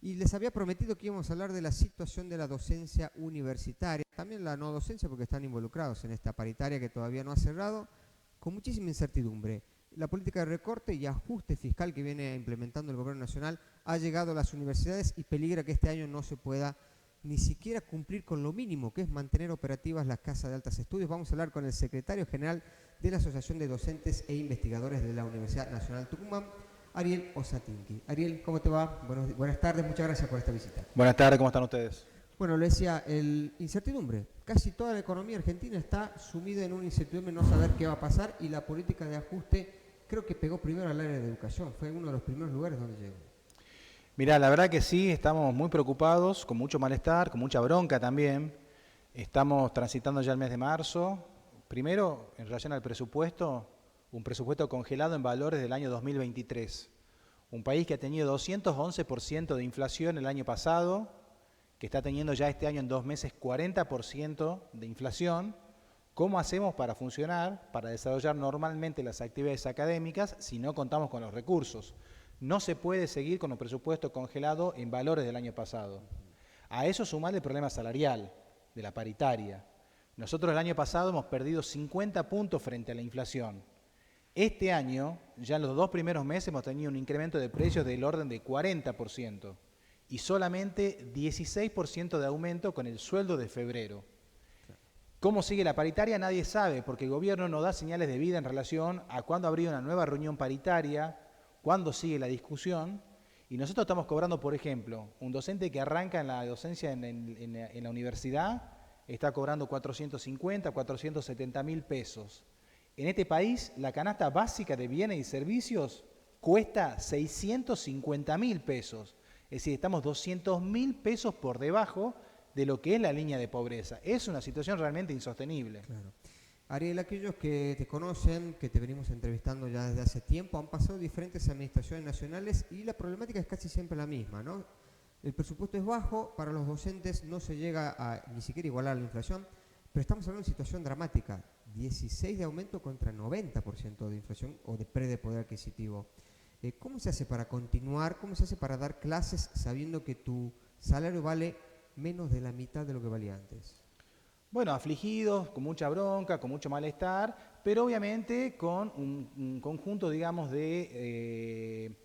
Y les había prometido que íbamos a hablar de la situación de la docencia universitaria, también la no docencia porque están involucrados en esta paritaria que todavía no ha cerrado, con muchísima incertidumbre. La política de recorte y ajuste fiscal que viene implementando el gobierno nacional ha llegado a las universidades y peligra que este año no se pueda ni siquiera cumplir con lo mínimo, que es mantener operativas las casas de altos estudios. Vamos a hablar con el secretario general de la Asociación de Docentes e Investigadores de la Universidad Nacional Tucumán, Ariel Osatinki. Ariel, ¿cómo te va? Buenas tardes, muchas gracias por esta visita. Buenas tardes, ¿cómo están ustedes? Bueno, le decía, incertidumbre. Casi toda la economía argentina está sumida en una incertidumbre, no saber qué va a pasar, y la política de ajuste creo que pegó primero al área de educación. Fue uno de los primeros lugares donde llegó. Mirá, la verdad que sí, estamos muy preocupados, con mucho malestar, con mucha bronca también. Estamos transitando ya el mes de marzo. Primero, en relación al presupuesto, un presupuesto congelado en valores del año 2023. Un país que ha tenido 211% de inflación el año pasado, que está teniendo ya este año en 2 meses 40% de inflación. ¿Cómo hacemos para funcionar, para desarrollar normalmente las actividades académicas si no contamos con los recursos? No se puede seguir con un presupuesto congelado en valores del año pasado. A eso sumarle el problema salarial de la paritaria. Nosotros el año pasado hemos perdido 50 puntos frente a la inflación. Este año, ya en los 2 primeros meses, hemos tenido un incremento de precios del orden de 40% y solamente 16% de aumento con el sueldo de febrero. ¿Cómo sigue la paritaria? Nadie sabe, porque el gobierno no da señales de vida en relación a cuándo habría una nueva reunión paritaria, cuándo sigue la discusión. Y nosotros estamos cobrando, por ejemplo, un docente que arranca en la docencia en la universidad está cobrando 450, 470 mil pesos. En este país, la canasta básica de bienes y servicios cuesta 650 mil pesos. Es decir, estamos 200 mil pesos por debajo de lo que es la línea de pobreza. Es una situación realmente insostenible. Claro. Ariel, aquellos que te conocen, que te venimos entrevistando ya desde hace tiempo, han pasado diferentes administraciones nacionales y la problemática es casi siempre la misma, ¿no? El presupuesto es bajo, para los docentes no se llega a ni siquiera igualar la inflación, pero estamos hablando de una situación dramática, 16 de aumento contra 90% de inflación o de pérdida de poder adquisitivo. ¿Cómo se hace para continuar? ¿Cómo se hace para dar clases sabiendo que tu salario vale menos de la mitad de lo que valía antes? Bueno, afligidos, con mucha bronca, con mucho malestar, pero obviamente con un conjunto, digamos, de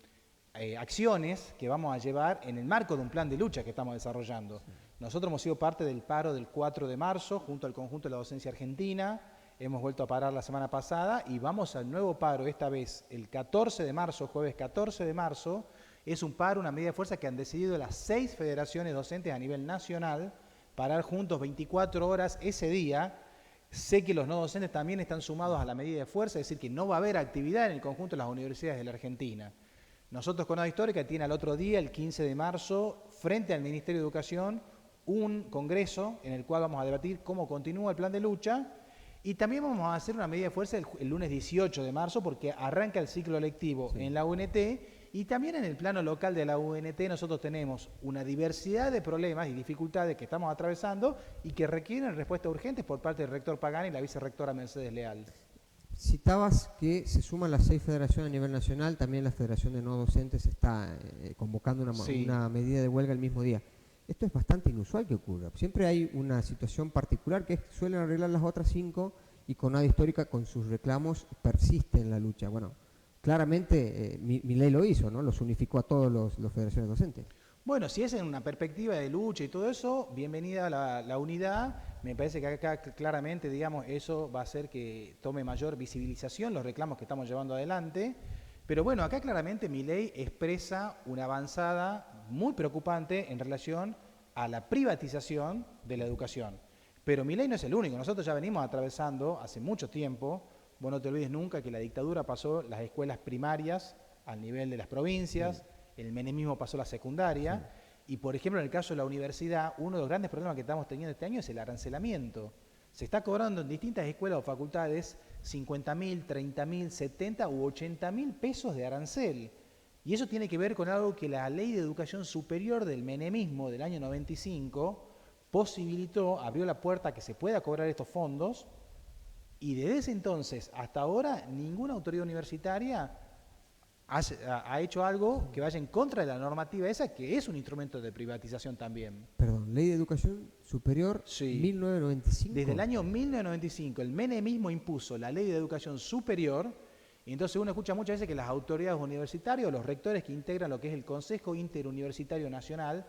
acciones que vamos a llevar en el marco de un plan de lucha que estamos desarrollando. Sí. Nosotros hemos sido parte del paro del 4 de marzo, junto al conjunto de la docencia argentina, hemos vuelto a parar la semana pasada y vamos al nuevo paro, esta vez el 14 de marzo, jueves 14 de marzo, es un paro, una medida de fuerza que han decidido las 6 federaciones docentes a nivel nacional, parar juntos 24 horas ese día. Sé que los no docentes también están sumados a la medida de fuerza, es decir, que no va a haber actividad en el conjunto de las universidades de la Argentina. Nosotros, Conada Histórica, tiene al otro día, el 15 de marzo, frente al Ministerio de Educación, un congreso en el cual vamos a debatir cómo continúa el plan de lucha y también vamos a hacer una medida de fuerza el lunes 18 de marzo porque arranca el ciclo lectivo en la UNT. Y también en el plano local de la UNT nosotros tenemos una diversidad de problemas y dificultades que estamos atravesando y que requieren respuestas urgentes por parte del rector Pagani y la vicerrectora Mercedes Leal. Citabas que se suman las 6 federaciones a nivel nacional, también la Federación de No Docentes está convocando una medida de huelga el mismo día. Esto es bastante inusual que ocurra. Siempre hay una situación particular que suelen arreglar las otras 5 y Conada Histórica con sus reclamos persiste en la lucha. Bueno, claramente Milei lo hizo, ¿no? Los unificó a todos los federaciones docentes. Bueno, si es en una perspectiva de lucha y todo eso, bienvenida a la unidad. Me parece que acá claramente, digamos, eso va a hacer que tome mayor visibilización los reclamos que estamos llevando adelante. Pero bueno, acá claramente Milei expresa una avanzada muy preocupante en relación a la privatización de la educación. Pero Milei no es el único. Nosotros ya venimos atravesando hace mucho tiempo. Vos no te olvides nunca que la dictadura pasó las escuelas primarias al nivel de las provincias, el menemismo pasó la secundaria, y por ejemplo en el caso de la universidad, uno de los grandes problemas que estamos teniendo este año es el arancelamiento. Se está cobrando en distintas escuelas o facultades 50.000, 30.000, 70 u 80.000 pesos de arancel. Y eso tiene que ver con algo que la Ley de Educación Superior del menemismo del año 95 posibilitó, abrió la puerta a que se pueda cobrar estos fondos. Y desde ese entonces hasta ahora, ninguna autoridad universitaria ha hecho algo que vaya en contra de la normativa esa, que es un instrumento de privatización también. Perdón, Ley de Educación Superior, Sí. 1995. Desde el año 1995 el menemismo impuso la Ley de Educación Superior, y entonces uno escucha muchas veces que las autoridades universitarias, los rectores que integran lo que es el Consejo Interuniversitario Nacional,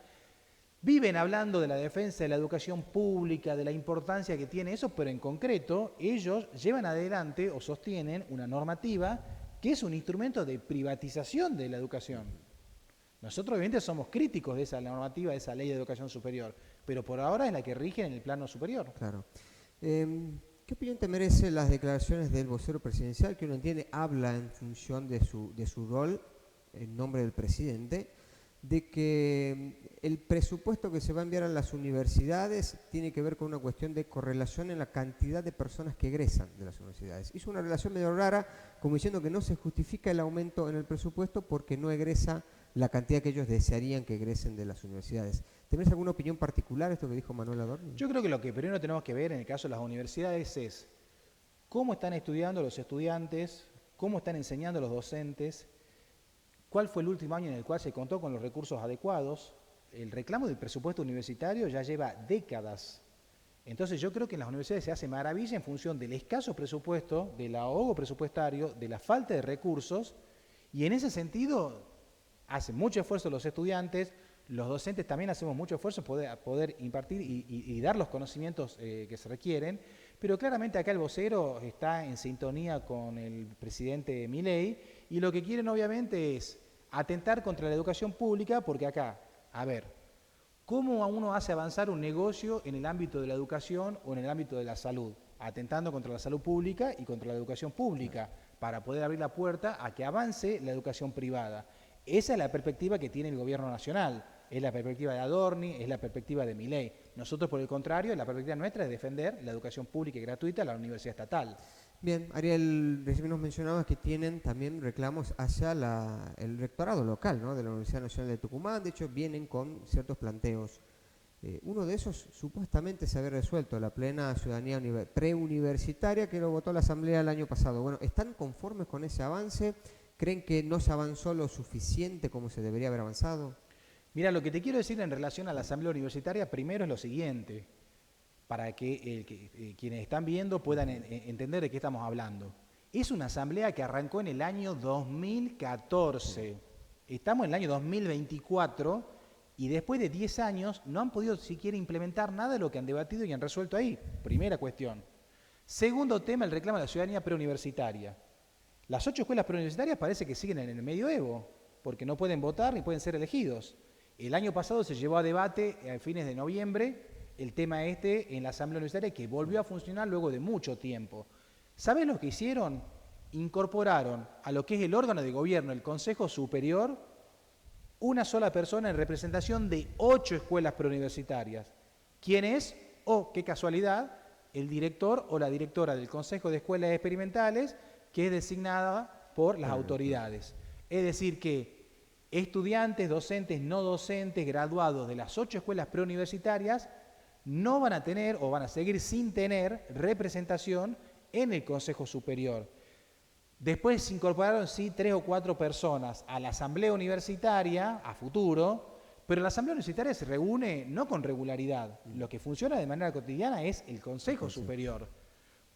viven hablando de la defensa de la educación pública, de la importancia que tiene eso, pero en concreto ellos llevan adelante o sostienen una normativa que es un instrumento de privatización de la educación. Nosotros obviamente somos críticos de esa normativa, de esa ley de educación superior, pero por ahora es la que rige en el plano superior. Claro. ¿Qué opinión te merecen las declaraciones del vocero presidencial, que uno entiende habla en función de su rol en nombre del presidente, de que el presupuesto que se va a enviar a las universidades tiene que ver con una cuestión de correlación en la cantidad de personas que egresan de las universidades? Hizo una relación medio rara, como diciendo que no se justifica el aumento en el presupuesto porque no egresa la cantidad que ellos desearían que egresen de las universidades. ¿Tenés alguna opinión particular esto que dijo Manuel Adorni? Yo creo que lo que primero tenemos que ver en el caso de las universidades es cómo están estudiando los estudiantes, cómo están enseñando los docentes, cuál fue el último año en el cual se contó con los recursos adecuados. El reclamo del presupuesto universitario ya lleva décadas. Entonces yo creo que en las universidades se hace maravilla en función del escaso presupuesto, del ahogo presupuestario, de la falta de recursos, y en ese sentido hacen mucho esfuerzo los estudiantes, los docentes también hacemos mucho esfuerzo por poder impartir y dar los conocimientos que se requieren, pero claramente acá el vocero está en sintonía con el presidente Milei y lo que quieren obviamente es atentar contra la educación pública, porque acá, a ver, ¿cómo uno hace avanzar un negocio en el ámbito de la educación o en el ámbito de la salud? Atentando contra la salud pública y contra la educación pública, para poder abrir la puerta a que avance la educación privada. Esa es la perspectiva que tiene el gobierno nacional, es la perspectiva de Adorni, es la perspectiva de Milei. Nosotros, por el contrario, la perspectiva nuestra es defender la educación pública y gratuita de la universidad estatal. Bien, Ariel, recién nos mencionabas que tienen también reclamos hacia el rectorado local, ¿no?, de la Universidad Nacional de Tucumán. De hecho, vienen con ciertos planteos. Uno de esos supuestamente se había resuelto, la plena ciudadanía preuniversitaria, que lo votó la Asamblea el año pasado. Bueno, ¿están conformes con ese avance? ¿Creen que no se avanzó lo suficiente como se debería haber avanzado? Mira, lo que te quiero decir en relación a la Asamblea Universitaria primero es lo siguiente, para que quienes están viendo puedan entender de qué estamos hablando. Es una asamblea que arrancó en el año 2014. Estamos en el año 2024 y después de 10 años no han podido siquiera implementar nada de lo que han debatido y han resuelto ahí. Primera cuestión. Segundo tema, el reclamo de la ciudadanía preuniversitaria. Las 8 escuelas preuniversitarias parece que siguen en el medioevo, porque no pueden votar ni pueden ser elegidos. El año pasado se llevó a debate a fines de noviembre el tema en la Asamblea Universitaria, que volvió a funcionar luego de mucho tiempo. ¿Sabes lo que hicieron? Incorporaron a lo que es el órgano de gobierno, el Consejo Superior, una sola persona en representación de 8 escuelas preuniversitarias. ¿Quién es? Qué casualidad, el director o la directora del Consejo de Escuelas Experimentales, que es designada por las autoridades. Es decir que estudiantes, docentes, no docentes, graduados de las 8 escuelas preuniversitarias no van a tener o van a seguir sin tener representación en el Consejo Superior. Después se incorporaron, sí, 3 o 4 personas a la Asamblea Universitaria a futuro, pero la Asamblea Universitaria se reúne no con regularidad. Lo que funciona de manera cotidiana es el Consejo Superior.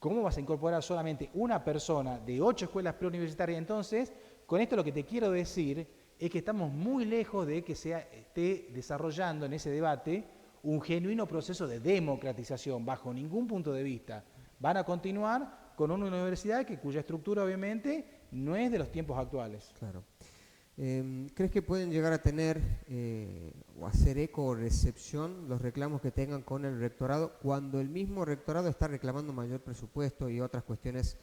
¿Cómo vas a incorporar solamente una persona de 8 escuelas preuniversitarias? Entonces, con esto lo que te quiero decir es que estamos muy lejos de que se esté desarrollando en ese debate un genuino proceso de democratización, bajo ningún punto de vista. Van a continuar con una universidad cuya estructura obviamente no es de los tiempos actuales. Claro. ¿Crees que pueden llegar a tener o hacer eco o recepción los reclamos que tengan con el rectorado cuando el mismo rectorado está reclamando mayor presupuesto y otras cuestiones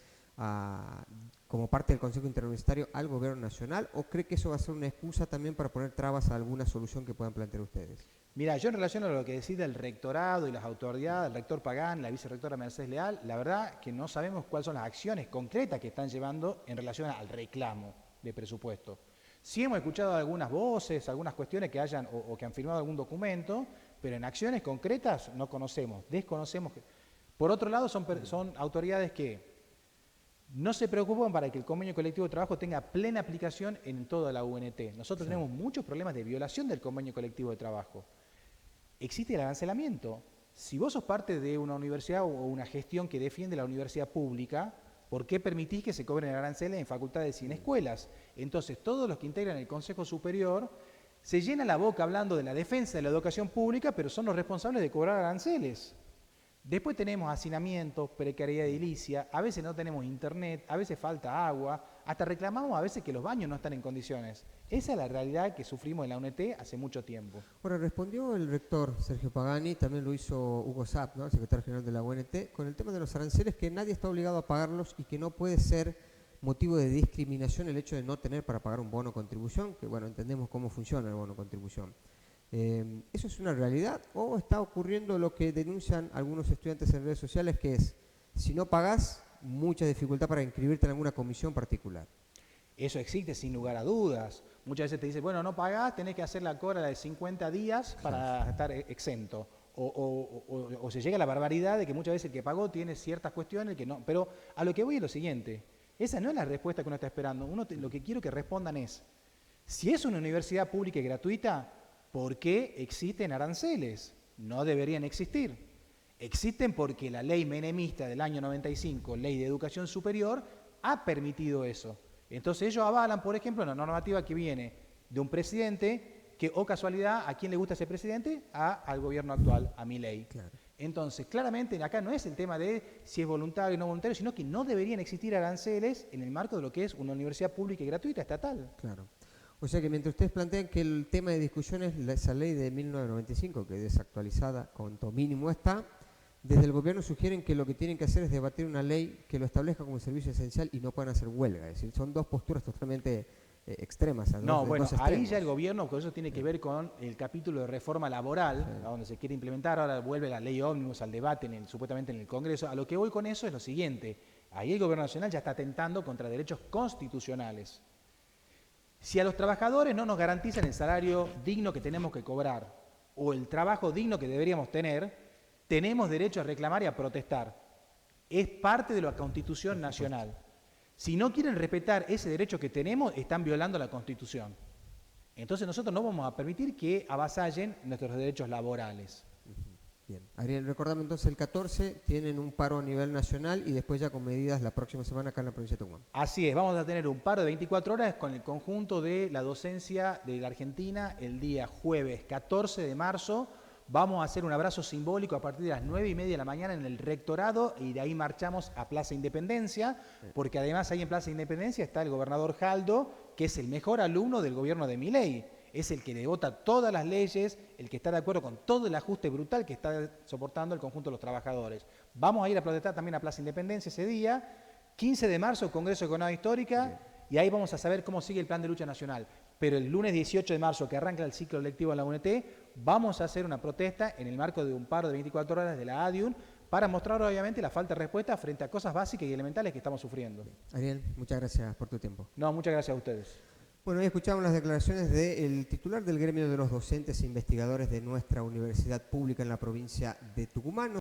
como parte del Consejo Interuniversitario al Gobierno Nacional? ¿O cree que eso va a ser una excusa también para poner trabas a alguna solución que puedan plantear ustedes? Mira, yo en relación a lo que decide el rectorado y las autoridades, el rector Pagán, la vicerrectora Mercedes Leal, la verdad que no sabemos cuáles son las acciones concretas que están llevando en relación al reclamo de presupuesto. Sí hemos escuchado algunas voces, algunas cuestiones que hayan o que han firmado algún documento, pero en acciones concretas no conocemos, desconocemos. Por otro lado, son autoridades que no se preocupan para que el convenio colectivo de trabajo tenga plena aplicación en toda la UNT. Nosotros tenemos muchos problemas de violación del convenio colectivo de trabajo. Existe el arancelamiento. Si vos sos parte de una universidad o una gestión que defiende la universidad pública, ¿por qué permitís que se cobren aranceles en facultades y en escuelas? Entonces, todos los que integran el Consejo Superior se llenan la boca hablando de la defensa de la educación pública, pero son los responsables de cobrar aranceles. Después tenemos hacinamiento, precariedad edilicia, a veces no tenemos internet, a veces falta agua, hasta reclamamos a veces que los baños no están en condiciones. Esa es la realidad que sufrimos en la UNT hace mucho tiempo. Ahora, respondió el rector Sergio Pagani, también lo hizo Hugo Sapp, ¿no?, el secretario general de la UNT, con el tema de los aranceles, que nadie está obligado a pagarlos y que no puede ser motivo de discriminación el hecho de no tener para pagar un bono contribución, que bueno, entendemos cómo funciona el bono contribución. ¿Eso es una realidad o está ocurriendo lo que denuncian algunos estudiantes en redes sociales, que es, si no pagás, mucha dificultad para inscribirte en alguna comisión particular? Eso existe sin lugar a dudas. Muchas veces te dicen, bueno, no pagás, tenés que hacer la cola de 50 días para estar exento. O se llega a la barbaridad de que muchas veces el que pagó tiene ciertas cuestiones que no. Pero a lo que voy es lo siguiente, esa no es la respuesta que uno está esperando. Lo que quiero que respondan es, si es una universidad pública y gratuita, ¿por qué existen aranceles? No deberían existir. Existen porque la ley menemista del año 95, Ley de Educación Superior, ha permitido eso. Entonces ellos avalan, por ejemplo, una normativa que viene de un presidente que, oh casualidad, ¿a quién le gusta ese presidente? Al gobierno actual, a Milei. Claro. Entonces, claramente acá no es el tema de si es voluntario o no voluntario, sino que no deberían existir aranceles en el marco de lo que es una universidad pública y gratuita estatal. Claro. O sea que mientras ustedes plantean que el tema de discusión es esa ley de 1995, que desactualizada, cuanto mínimo está, desde el gobierno sugieren que lo que tienen que hacer es debatir una ley que lo establezca como servicio esencial y no puedan hacer huelga. Es decir, son dos posturas totalmente extremas. No, bueno, ahí ya el gobierno, porque eso tiene que ver con el capítulo de reforma laboral, sí, a donde se quiere implementar, ahora vuelve la ley ómnibus al debate supuestamente en el Congreso. A lo que voy con eso es lo siguiente, ahí el gobierno nacional ya está atentando contra derechos constitucionales. Si a los trabajadores no nos garantizan el salario digno que tenemos que cobrar o el trabajo digno que deberíamos tener, tenemos derecho a reclamar y a protestar. Es parte de la Constitución Nacional. Si no quieren respetar ese derecho que tenemos, están violando la Constitución. Entonces nosotros no vamos a permitir que avasallen nuestros derechos laborales. Bien. Ariel, recordame entonces, el 14 tienen un paro a nivel nacional y después ya con medidas la próxima semana acá en la provincia de Tucumán. Así es, vamos a tener un paro de 24 horas con el conjunto de la docencia de la Argentina el día jueves 14 de marzo. Vamos a hacer un abrazo simbólico a partir de las 9:30 de la mañana en el rectorado y de ahí marchamos a Plaza Independencia, porque además ahí en Plaza Independencia está el gobernador Jaldo, que es el mejor alumno del gobierno de Milei. Es el que le vota todas las leyes, el que está de acuerdo con todo el ajuste brutal que está soportando el conjunto de los trabajadores. Vamos a ir a protestar también a Plaza Independencia ese día, 15 de marzo, Congreso de Economía Histórica, y ahí vamos a saber cómo sigue el plan de lucha nacional. Pero el lunes 18 de marzo, que arranca el ciclo lectivo en la UNT, vamos a hacer una protesta en el marco de un paro de 24 horas de la ADIUN para mostrar obviamente la falta de respuesta frente a cosas básicas y elementales que estamos sufriendo. Ariel, muchas gracias por tu tiempo. No, muchas gracias a ustedes. Bueno, hoy escuchamos las declaraciones del titular del gremio de los docentes e investigadores de nuestra universidad pública en la provincia de Tucumán.